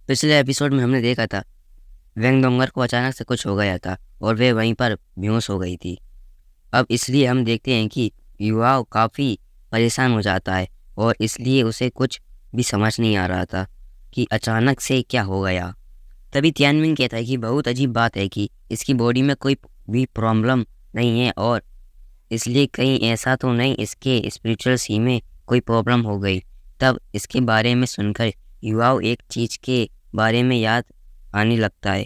पिछले एपिसोड में हमने देखा था वेंगडोंगर को अचानक से कुछ हो गया था और वे वहीं पर बेहोश हो गई थी। अब इसलिए हम देखते हैं कि युवाओं काफ़ी परेशान हो जाता है और इसलिए उसे कुछ भी समझ नहीं आ रहा था कि अचानक से क्या हो गया। तभी तियानमिन कहता है कि बहुत अजीब बात है कि इसकी बॉडी में कोई भी प्रॉब्लम नहीं है और इसलिए कहीं ऐसा तो नहीं इसके स्पिरिचुअल सी में कोई प्रॉब्लम हो गई। तब इसके बारे में सुनकर युवाओं एक चीज़ के बारे में याद आने लगता है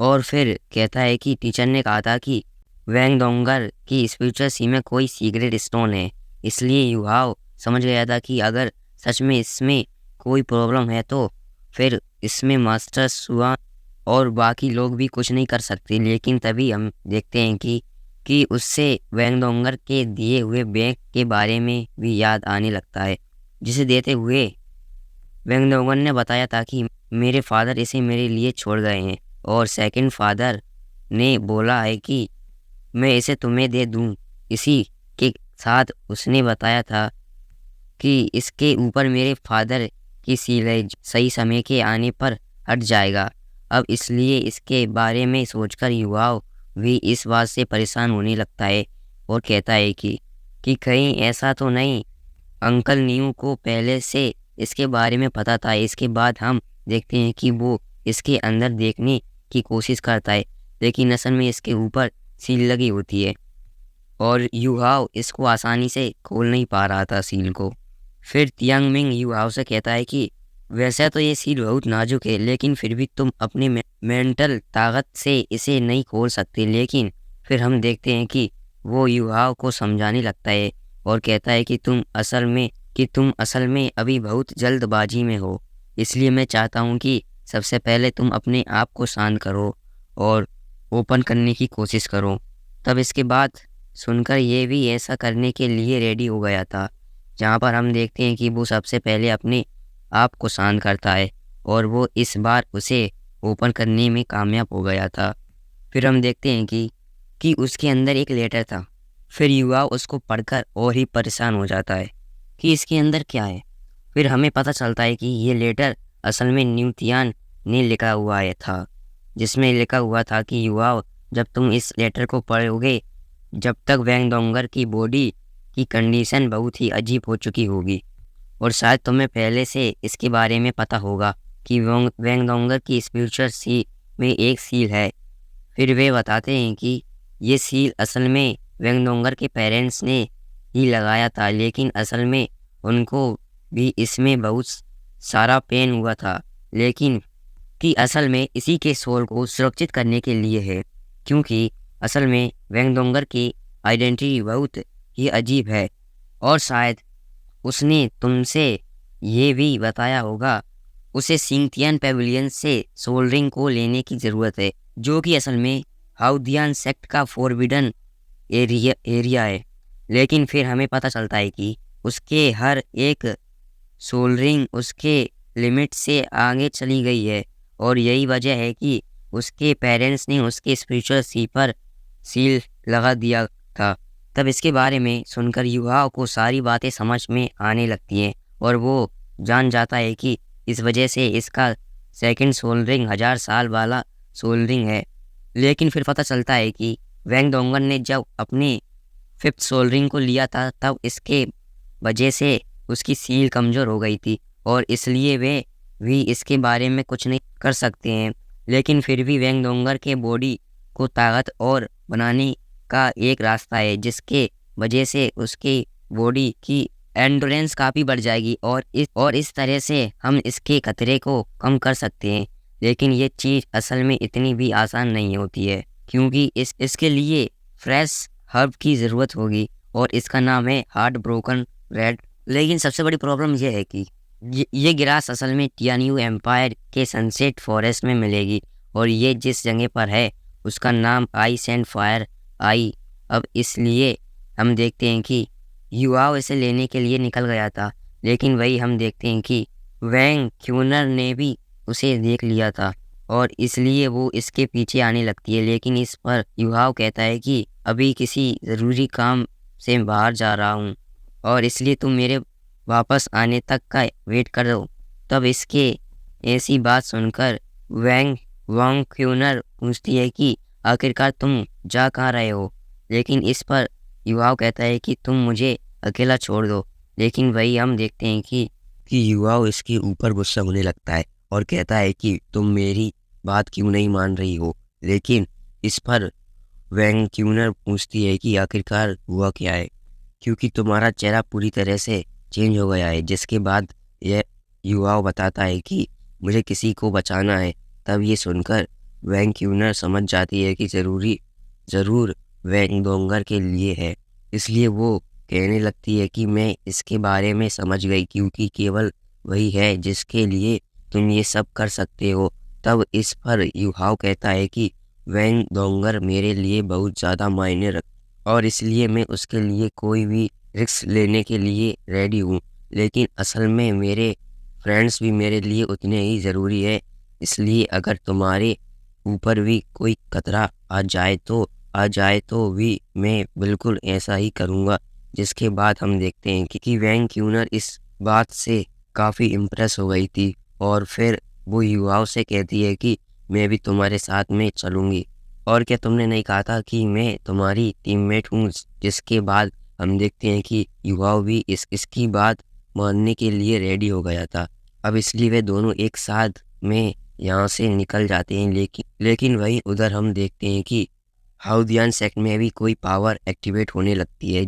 और फिर कहता है कि टीचर ने कहा था कि वेंगडोंगर की स्पिरिचुअल सी में कोई सीक्रेट स्टोन है। इसलिए युवाओं समझ गया था कि अगर सच में इसमें कोई प्रॉब्लम है तो फिर इसमें मास्टर सुआ और बाकी लोग भी कुछ नहीं कर सकते। लेकिन तभी हम देखते हैं कि उससे वेंगडोंगर के दिए हुए बैंक के बारे में भी याद आने लगता है, जिसे देते हुए वेंगडोंगर ने बताया था कि मेरे फादर इसे मेरे लिए छोड़ गए हैं और सेकंड फादर ने बोला है कि मैं इसे तुम्हें दे दूं। इसी के साथ उसने बताया था कि इसके ऊपर मेरे फादर की सील है, सही समय के आने पर हट जाएगा। अब इसलिए इसके बारे में सोचकर युवाओं भी इस बात से परेशान होने लगता है और कहता है कि कहीं ऐसा तो नहीं अंकल न्यू को पहले से इसके बारे में पता था। इसके बाद हम देखते हैं कि वो इसके अंदर देखने की कोशिश करता है, लेकिन असल में इसके ऊपर सील लगी होती है और युहाओ इसको आसानी से खोल नहीं पा रहा था सील को। फिर तियांग मिंग युहाओ से कहता है कि वैसे तो ये सील बहुत नाजुक है, लेकिन फिर भी तुम अपनी मेंटल ताकत से इसे नहीं खोल सकते। लेकिन फिर हम देखते हैं कि वो युहाओ को समझाने लगता है और कहता है कि तुम असल में अभी बहुत जल्दबाजी में हो। इसलिए मैं चाहता हूँ कि सबसे पहले तुम अपने आप को शांत करो और ओपन करने की कोशिश करो। तब इसके बाद सुनकर ये भी ऐसा करने के लिए रेडी हो गया था, जहाँ पर हम देखते हैं कि वो सबसे पहले अपने आप को शांत करता है और वो इस बार उसे ओपन करने में कामयाब हो गया था। फिर हम देखते हैं कि उसके अंदर एक लेटर था। फिर युवा उसको पढ़कर और ही परेशान हो जाता है कि इसके अंदर क्या है। फिर हमें पता चलता है कि ये लेटर असल में न्यूतियान ने लिखा हुआ है था, जिसमें लिखा हुआ था कि युवा जब तुम इस लेटर को पढ़ोगे जब तक वेंगडोंगर की बॉडी की कंडीशन बहुत ही अजीब हो चुकी होगी और शायद तुम्हें पहले से इसके बारे में पता होगा कि वेंगडोंगर की स्पिरिचुअल सी में एक सील है। फिर वे बताते हैं कि ये सील असल में वेंगडोंगर के पेरेंट्स ने ही लगाया था, लेकिन असल में उनको भी इसमें बहुत सारा पेन हुआ था, लेकिन कि असल में इसी के सोल को सुरक्षित करने के लिए है, क्योंकि असल में वेंगडोंगर की आइडेंटिटी बहुत ही अजीब है और शायद उसने तुमसे ये भी बताया होगा उसे सिंगतियन पेविलियन से सोल रिंग को लेने की ज़रूरत है, जो कि असल में हाउदियन सेक्ट का फॉरबिडन एरिया है। लेकिन फिर हमें पता चलता है कि उसके हर एक सोल रिंग उसके लिमिट से आगे चली गई है और यही वजह है कि उसके पेरेंट्स ने उसके स्पिरिचुअल सी पर सील लगा दिया था। तब इसके बारे में सुनकर युवाओं को सारी बातें समझ में आने लगती हैं और वो जान जाता है कि इस वजह से इसका सेकंड सोल रिंग 1000 साल वाला सोल रिंग है। लेकिन फिर पता चलता है कि वेंगडोंगर ने जब अपने फिफ्थ सोल रिंग को लिया था तब इसके वजह से उसकी सील कमज़ोर हो गई थी और इसलिए वे भी इसके बारे में कुछ नहीं कर सकते हैं। लेकिन फिर भी वेंगडोंगर के बॉडी को ताकत और बनाने का एक रास्ता है, जिसके वजह से उसकी बॉडी की एंडोरेंस काफ़ी बढ़ जाएगी और इस तरह से हम इसके खतरे को कम कर सकते हैं। लेकिन ये चीज़ असल में इतनी भी आसान नहीं होती है, क्योंकि इसके लिए फ्रेश हर्ब की ज़रूरत होगी और इसका नाम है हार्ट ब्रोकन रेड। लेकिन सबसे बड़ी प्रॉब्लम यह है कि ये गिरास असल में टियान्यू एम्पायर के सनसेट फॉरेस्ट में मिलेगी और ये जिस जगह पर है उसका नाम आइस एंड फायर आई। अब इसलिए हम देखते हैं कि युवाओं इसे लेने के लिए निकल गया था, लेकिन वही हम देखते हैं कि वैंग क्यूनर ने भी उसे देख लिया था और इसलिए वो इसके पीछे आने लगती है। लेकिन इस पर युवाओं कहता है कि अभी किसी ज़रूरी काम से बाहर जा रहा हूँ और इसलिए तुम मेरे वापस आने तक का वेट करो। तब इसके ऐसी बात सुनकर वैंग वांग पूछती है कि आखिरकार तुम जा कहाँ रहे हो। लेकिन इस पर युवाओं कहता है कि तुम मुझे अकेला छोड़ दो। लेकिन वही हम देखते हैं कि युवाओं इसके ऊपर गुस्सा होने लगता है और कहता है कि तुम मेरी बात क्यों नहीं मान रही हो। लेकिन इस पर वैंग पूछती है कि आखिरकार हुआ क्या है, क्योंकि तुम्हारा चेहरा पूरी तरह से चेंज हो गया है। जिसके बाद यह युवाओं बताता है कि मुझे किसी को बचाना है। तब ये सुनकर वैंग समझ जाती है कि ज़रूर वैंगडोंगर के लिए है। इसलिए वो कहने लगती है कि मैं इसके बारे में समझ गई, क्योंकि केवल वही है जिसके लिए तुम ये सब कर सकते हो। तब इस पर युहाओ कहता है कि वैंगडोंगर मेरे लिए बहुत ज़्यादा मायने रख और इसलिए मैं उसके लिए कोई भी रिस्क लेने के लिए रेडी हूँ। लेकिन असल में मेरे फ्रेंड्स भी मेरे लिए उतने ही ज़रूरी है। इसलिए अगर तुम्हारे ऊपर भी कोई खतरा आ जाए तो भी मैं बिल्कुल ऐसा ही करूँगा। जिसके बाद हम देखते हैं कि वैंग इस बात से काफ़ी इम्प्रेस हो गई थी और फिर वो युवाओं से कहती है कि मैं भी तुम्हारे साथ में चलूँगी। और क्या तुमने नहीं कहा था कि मैं तुम्हारी टीममेट हूँ। जिसके बाद हम देखते हैं कि युवाओं भी इसकी बात मानने के लिए रेडी हो गया था। अब इसलिए वे दोनों एक साथ में यहाँ से निकल जाते हैं। लेकिन वहीं उधर हम देखते हैं कि हाउदियान सेक्ट में भी कोई पावर एक्टिवेट होने लगती है।